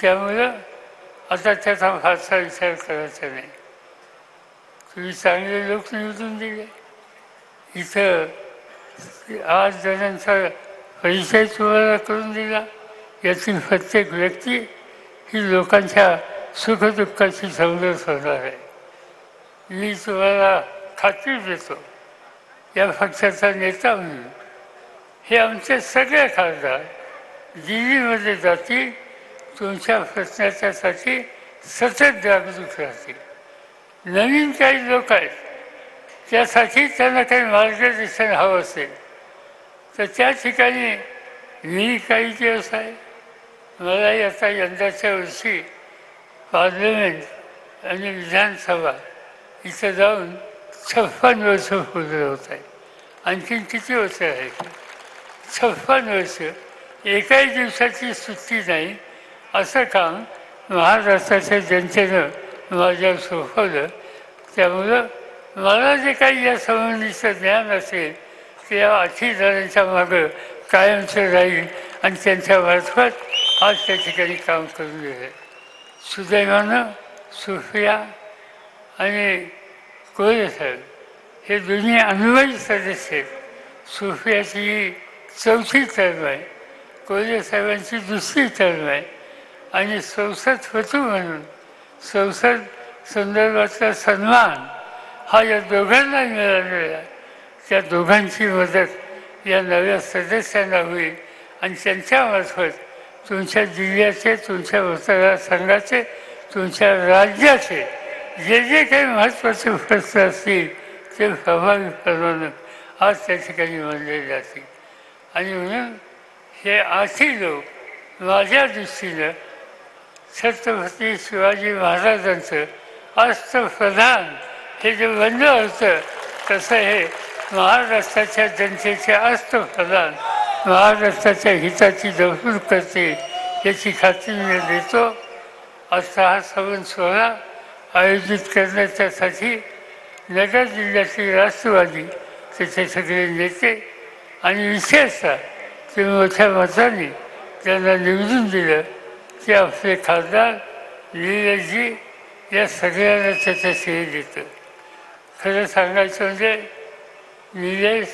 त्यामुळं आता त्याचा फारसा विचार करायचा नाही. तुम्ही चांगले लोक निवडून दिले, इथं 8 जणांचा परिचय तुम्हाला करून दिला. यातील प्रत्येक व्यक्ती ही लोकांच्या सुखदुःखाची समजत होणार आहे. मी तुम्हाला खात्री देतो, या पक्षाचा नेता म्हणून हे आमचे सगळे खासदार दिल्लीमध्ये जातील, तुमच्या प्रश्नाच्यासाठी सतत जागरूक राहतील. नवीन काही लोक आहेत, त्यासाठी त्यांना काही मार्गदर्शन हवं असेल तर त्या ठिकाणी मी काही दिवस आहे. मलाही आता यंदाच्या वर्षी पार्लमेंट आणि विधानसभा इथं जाऊन 56 वर्ष पूर्ण होत आहे. आणखीन किती वर्ष आहे? 56 वर्ष. एकाही दिवसाची सुट्टी नाही. असं काम महाराष्ट्राच्या जनतेनं माझ्यावर सोपवलं. त्यामुळं मला जे काही या संबंधीचं ज्ञान असेल ते या 8 जणांच्या मागं कायमचं राहील आणि त्यांच्यामार्फत आज त्या ठिकाणी काम करून गेले. सुदैवानं सुफिया आणि कोळेसाहेब हे दोन्ही अनुभवी सदस्य आहेत. सुफियाची ही 4थी टर्म आहे, कोळेसाहेबांची 2री टर्म आहे. आणि संसदपटू म्हणून संसद संदर्भातला सन्मान हा या दोघांना मिळालेला आहे. त्या दोघांची मदत या नव्या सदस्यांना होईल आणि त्यांच्यामार्फत तुमच्या जिल्ह्याचे, तुमच्या मतदारसंघाचे, तुमच्या राज्याचे जे जे काही महत्त्वाचे प्रश्न असतील ते प्रभावीपणानं आज त्या ठिकाणी मांडले जातील. आणि म्हणून हे 8 लोक माझ्या दृष्टीनं छत्रपती शिवाजी महाराजांचं अष्टप्रधान हे जे बनलं होतं तसं हे महाराष्ट्राच्या जनतेचे अष्टप्रधान महाराष्ट्राच्या हिताची जपून करते याची खात्री मी देतो. आता हा संबंध सोहळा आयोजित करण्याच्यासाठी नगर जिल्ह्यातील राष्ट्रवादी त्याचे सगळे नेते आणि विशेषतः ते मोठ्या मताने त्यांना निवडून दिलं ते आपले खासदार निलेशजी या सगळ्यांना त्याचं श्रेय देतं. खरं सांगायचं म्हणजे निलेश